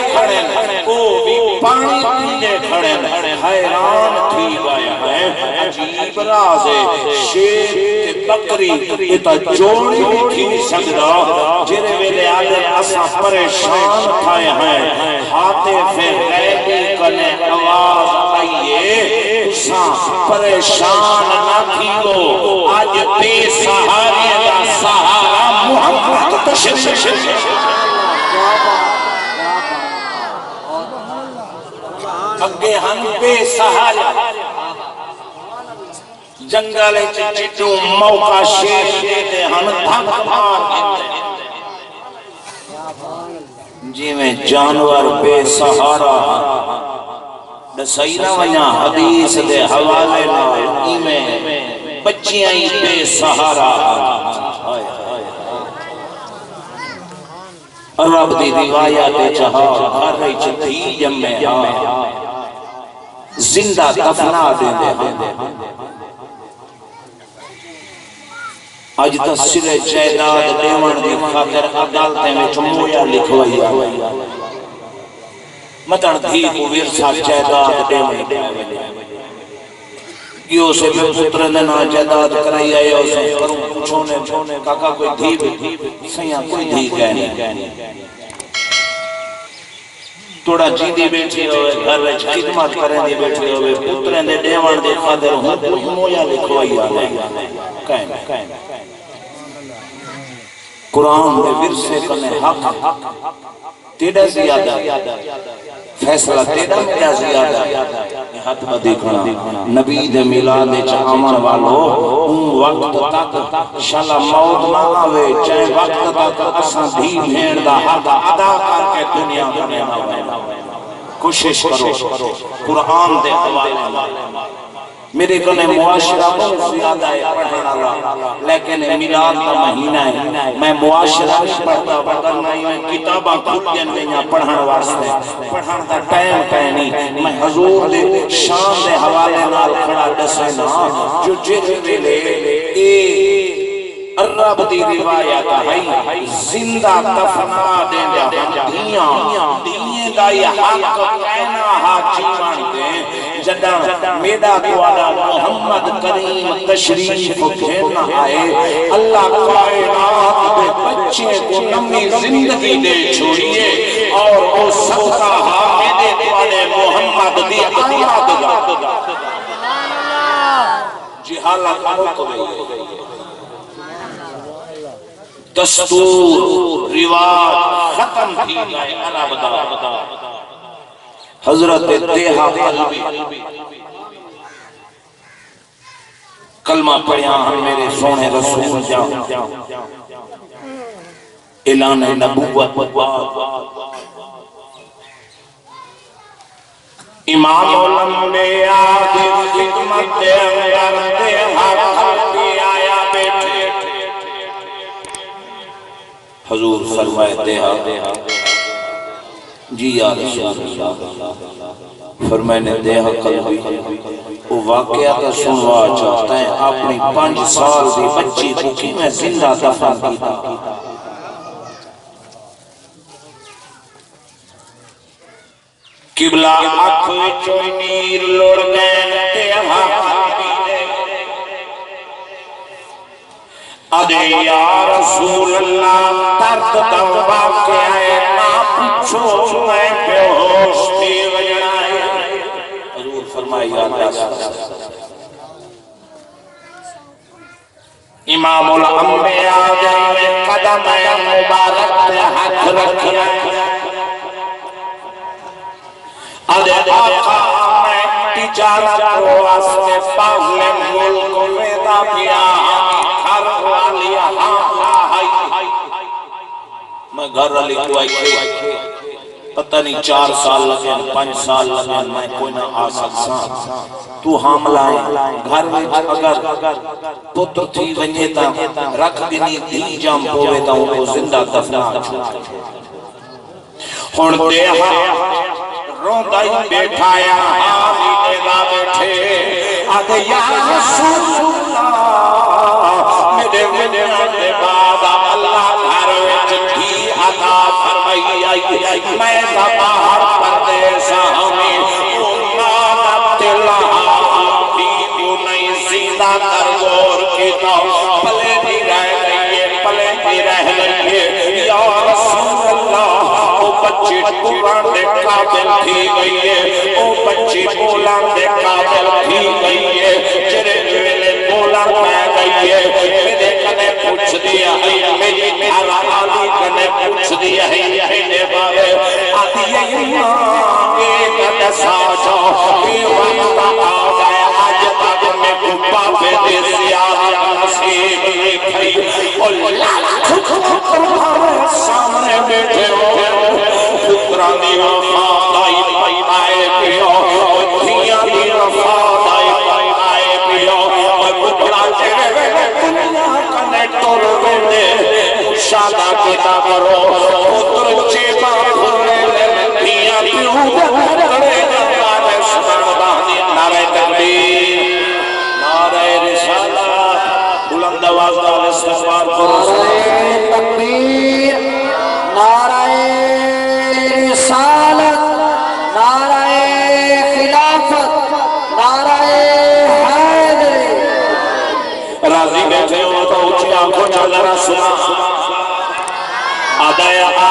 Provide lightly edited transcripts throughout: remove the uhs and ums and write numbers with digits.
کھڑے او بھی پانی پیندے کھڑے حیران تھی گیا ہے عجیب راز ہے شیر تے بکری اتا جوڑی بھی تھی سکدا جرے ویلے آدھے اسا پریشان تھائے ہیں حاطف غیبی کنے آواز آئیے تساں پریشان نہ تھیو آج بے سہارے دا سہارا محمد تشریف اگے ہم بے سہارے جنگل چٹو موقع شیر دیتے ہم دھک مار دیتے جی میں جانور بے سہارا نسائینا ونیا حدیث دے حوالے میں بچیاں ہی بے سہارا رب دی روایات چہا ہر رہی چھتی جمع زندہ دفنا دے دے آج تصویر جائداد دیوان دی خاطر عدالتیں میں چمویا لکھوائی مطر دھی کو ورسا جائداد دیوان یہ اسے میں پتر دینا جائداد کرائی آئے اسے کروں پوچھونے کاکا کوئی دھی بھی سیاں کوئی دھی کہنی توڑا جیدی بیٹھی ہوئے گھر رچ خدمت کریں دی بیٹھی ہوئے پتریں دے دیوان دے خاطر ہوں مویا لکھوائی آنے کہنے قرآن دے ورسے کنے حق تیڑا زیادہ فیصلہ تیڑا میا زیادہ ہاتھ با دیکھنا نبی دے میلاد چاہمان والو ان وقت تک شالا موت نہ آوے چاہے وقت تک اساں بھی بھیڑ دا حق ادا کر کے دنیا میں کوشش کرو قرآن دے حوالے میرے کنے معاشرہ بہت زیادہ ہے پڑھنا رہا لیکن میلاد کا مہینہ ہے میں معاشرہ نہیں پڑھتا پڑھنا ہی میں کتابہ کھل جنگیاں پڑھن واسطے پڑھن دا ٹائم پہنی میں حضور دے شان دے حوالے نال کھڑا دسنا جو جیتے لے رب دی روایت ہے زندہ دفنا دیں دیاں دیئے دا یہ حق کہنا حاکمان دیں جدہ میڈا دوالا محمد کریم تشریف گھیرنا آئے اللہ کائنات دے بچے کو نمی زندگی دے چھوڑیے اور وہ صدقہ حامدے دوالے محمد دی اطلاع دگا جی حالات کو گئی دستور رواج ختم تھی گئے انا بدا حضرت دیہا قلبی کلمہ پڑھیا ہم میرے سونے رسول جاؤ اعلان نبوت امام الانبیاء دی خدمت دے دیہا قلبی آیا بیٹھے حضور فرمائے دیہا جی یا رسول اللہ فرمائے دیہا قلبی وہ واقعہ کا سنوا چاہتا ہے اپنی 5 سال دی بچی کو کی میں زندہ دفن کیتا قبلہ آنکھ وچوں نیر لڑ گئے دیہا ادھے یا رسول اللہ درد دوا کے آئے نا پچھو میں بے ہوش دی وجنائے حضور فرمائی یا رسول امام الانبیاء جائے قدم مبارک ہاتھ رکھیا ادھے آقا میں تجارت کو واسطے پاہلے ملک میں دا پیا میں گھر علی کو آئی پتہ نہیں 4 سال لگے 5 سال لگے میں کوئی نہ آ سکسا تو حاملہ ہے گھر میں اگر پتر تھی ونیتا رکھ گنی دی جام پویتا ہوں کو زندہ دفنا ہون دیہا روندائی بیٹھایا آمی دیگا بیٹھے آدھے یا رسول اللہ میرے دے بعد اللہ گھر وچ تھی عطا فرمائی میں بابا گئی ہے او بچی بولا دے قابل تھی گئی ہے جرے ویلے بولا میں گئی ہے میرے کنے پوچھ دیا ہے میری گھر آلی کنے پوچھ دیا ہے میرے بارے آدھی ایمان ایک دسا جو یہ وقت آ گیا آج تک میں گھبا پہ دے سیاہ نصیب لکھئی اور تمہارے سامنے بیٹھے ہو فکرانی وفادائی پائے پیو دھیاں دی وفادائی پائے پیو بکڑا چہرے دنیا کنے ٹور بیٹھے شادہ کتا کرو پتر چیپا بھولے دھیاں پیو بکڑے جانے سبن باندی نعرہ تکبیر نعرہ رسالہ بلند آواز دار استغفار کرو نعرہ تکبیر نعرہ رسالت نعرہ خلافت نعرہ حیدری راضی بیٹھے ہو تو اچھی آنکھوں چلنا سنا آدھایا آقا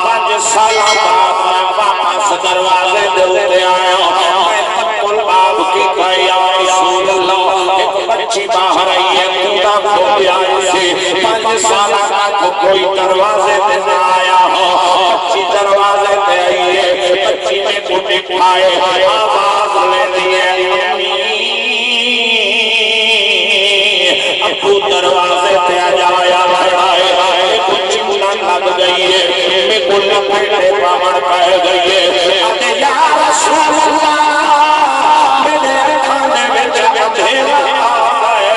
5 سالہ بعد میں واپس دروازے دلتے آیا میں تک الباب کی کہا یا رسول اللہ ایک بچی باہر آئی ہے تودہ کو بیائی سے 5 سالہ کو کوئی دروازے دے نہ آیا ہو بچی دروازے دے آئی ہے بچی میں کو نکھائے آواز لے دیئے ابو دروازے پہ آ جایا بڑھائے کچھ منا لگ گئی ہے میں کل پھڑے پامن پہ گئی ہے آتے یا رسول اللہ میرے کھانے میں جب دھیرا آئے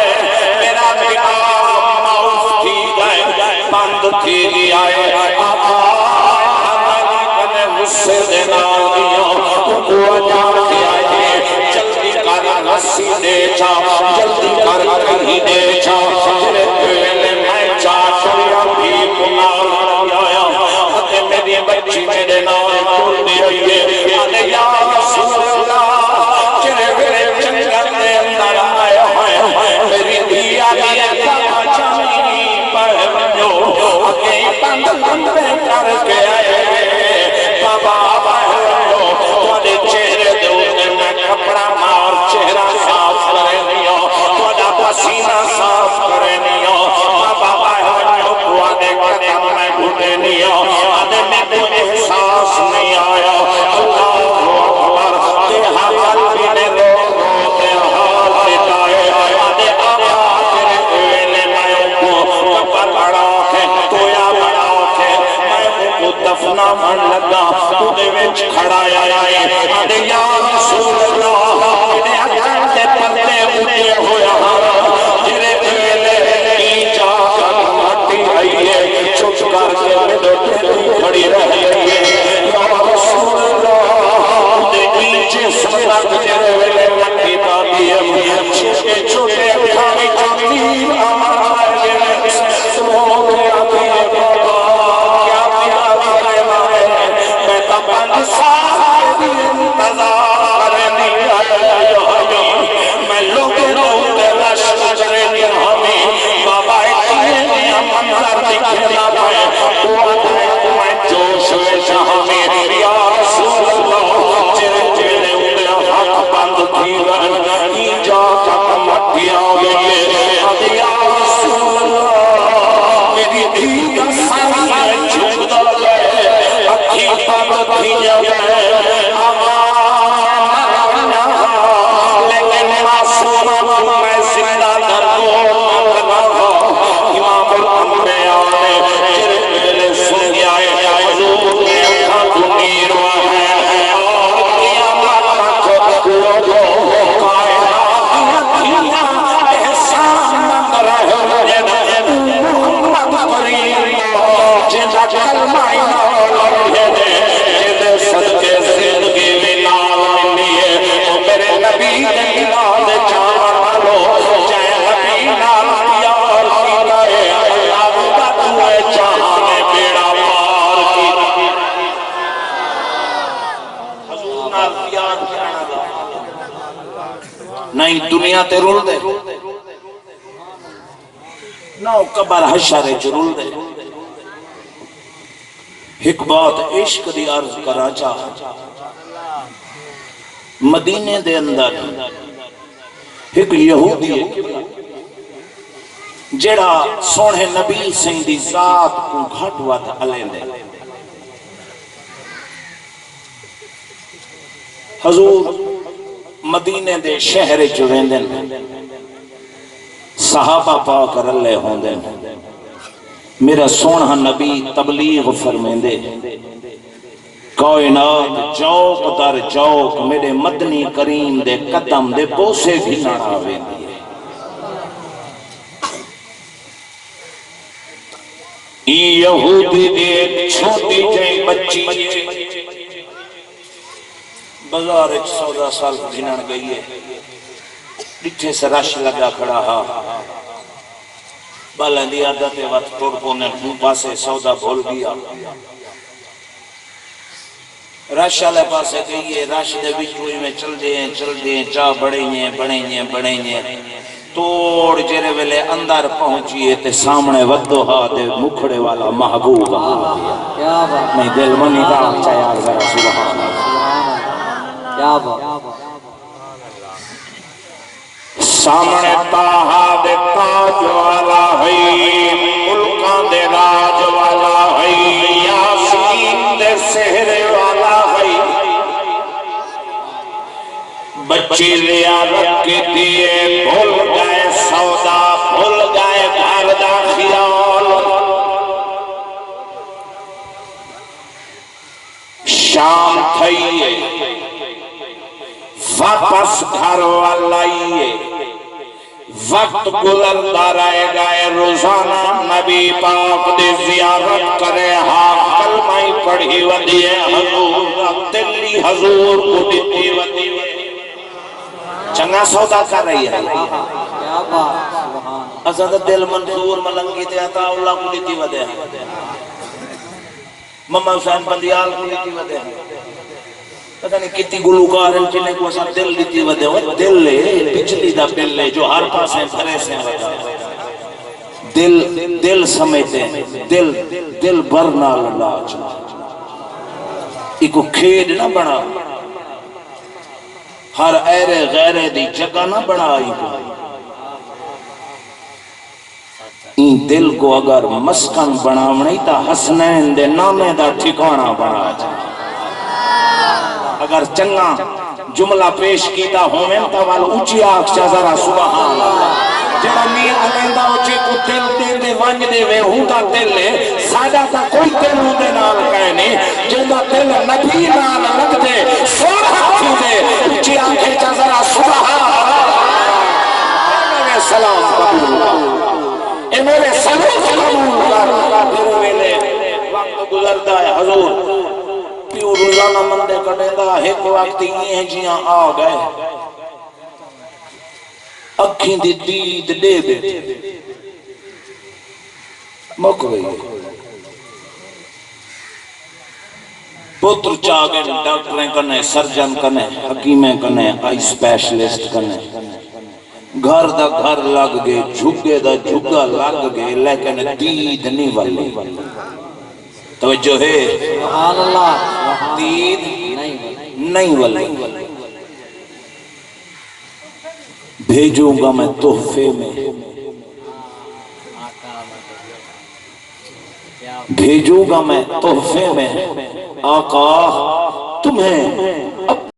میرا نکاح معاف کی گئے بند کی گیا ہے آقا ہماری کنے غصے دینا دیا وہ جان کیا ہے جلدی کر رسی دے جا جلدی کر کہیں دے جا جلے پہلے میں چاچویا بھی کمال آیا آتے میری بچی میرے نام کھول دے گئے آنے یا رسول اللہ جلے میرے جنگل میں اندر آیا ہے میری دیا دیا کیا جانی پہنو آگے بند کر کے آئے بابا پہنو تھوڑے چہرے دے میں کپڑا مار چہرہ صاف کرے نیا تھوڑا پسینہ صاف کرے نیا بابا پہنو تھوڑے قدم میں گھٹے نیا آنے میں کوئی احساس نہیں آیا اللہ اکبر تیہا قلبی نے رو تیہا لٹائے آنے آقا تیرے اویلے میں کو کپر بڑا ہے تویا بڑا ہے میں کو دفنا من لگا تو دے وچ کھڑا آئے آنے یا رسول اللہ میرے اکھان دے پردے اٹھے ہویا تیرے اویلے کی جا کر مٹی آئی ہے چھپ کر کے میرے ٹھیک کھڑی رہی ہے یا رسول اللہ دے نیچے سمجھ تیرے اویلے مٹی پاتی ہے چھوٹے چھوٹے اکھانی جمیر آمائے سمونے آتی ہے بابا کیا پیدا ہے میں تب 5 سال کی انتظار نہیں آیا میں لوگوں کے رش چرے نہیں ہمیں بابا اتنے منظر دکھنا ہے میں جوش میں جہاں میں یا رسول اللہ چرے چرے اندر حق بند تھی رہن جا تک مٹی آگئی ہے یا رسول اللہ میری دھی ساری جھوٹ دلے اکھی بند تھی جائے لیکن معصوم میں زندہ درگو امام الانبیاء نے جرے میرے سن گیا ہے حضور کے اکھا دنیر ہے اور قیامت کو کھولو کائنات دنیا احسان مند رہے محمد قریب جنہ کلمہ جنہ صدقے زندگی میں نام لیے میرے نبی نے ملاد جانا لو جائے نبی نام پیار کی رہے اللہ کا دوئے جہانے بیڑا پار کی حضور نال پیار کیانا دا نہیں دنیا تے رول دے نہ قبر حشر چ رول دے ایک بات عشق دی عرض کرا چاہ مدینے دے اندر ایک یہودی ہے جڑا سونے نبی سنگ دی ذات کو گھٹ وات علیہ دے حضور مدینے دے شہر چویندن صحابہ پاک رلے ہوندن میرا سونا نبی تبلیغ فرمیندے کائنات جوک در جوک میرے مدنی کریم دے قدم دے بوسے بھی نڑا ویندی ہے یہودی دے چھوٹی جائیں بچی بازار ایک 14 سال گھنن گئی ہے ڈٹھے سے رش لگا کھڑا ہا بالندی عادت وقت ٹوڑکوں نے ہوں پاسے سودا بھول گیا رش والے پاسے گئی ہے رش دے وچوئی میں چل دیں چاہ بڑھیں توڑ جرے ویلے اندر پہنچیے تے سامنے ودو ہا دے مکھڑے والا محبوب نہیں دل منی دا چاہیار ذرا سبحان کیا بات سامنے تاہا دے تاج والا ہے ملکان دے راج والا ہے یاسین دے سہر والا ہے بچی لیا رکھ دیئے بھول گئے سودا بھول گئے گھر دا خیال شام تھئیے واپس گھر والائیے وقت گزرتا رہے گئے روزانہ نبی پاک دی زیارت کرے ہاں کلمہ پڑھی ودیے حضور دلی حضور کو دیتی ودیے چنگا سودا کر رہی ہے ازاد دل منصور ملنگی تے عطا اللہ کو دیتی ودیے مما حسین بندیال کو دیتی ودیے پتہ نہیں کتی گلوکار ہیں جنہیں کو ایسا دل دیتی ودے وہ دل لے پچھلی دا بل لے جو ہر پاس ہیں بھرے سے ودا دل سمیتے ہیں دل برنا للاج ایکو کھیڈ نہ بنا ہر ایرے غیرے دی جگہ نہ بنا این دل کو اگر مسکن بناونی تا حسنین دے نامے دا ٹھکانہ بنا جائے اگر چنگا جملہ پیش کیتا ہوئے تا والا اونچی آکشا ذرا سبحان اللہ جڑا میر علیندہ اچھے کو دل دے دے وانج دے وے ہوں تا دل لے سادہ تا کوئی دل ہوں دے نال کہنے جندہ دل نبی نال لگ دے سوڑا کی دے اونچی آکشا ذرا سبحان اللہ میرے سلام قبول اے میرے سلام قبول پھر ویلے وقت گزرتا ہے حضور پیو روزانہ مندے کٹے دا ایک وقت یہ ہیں جیاں آ گئے اکھیں دی دید دے دے مک گئی پتر چاگے ڈاکٹریں کنے سرجن کنے حکیمیں کنے آئی سپیشلسٹ کنے گھر دا گھر لگ گئے جھگے دا جھگا لگ گئے لیکن دید نہیں والی توجہ ہے سبحان اللہ دید نہیں والی بھیجوں گا میں تحفے میں بھیجوں گا میں تحفے میں آقا تمہیں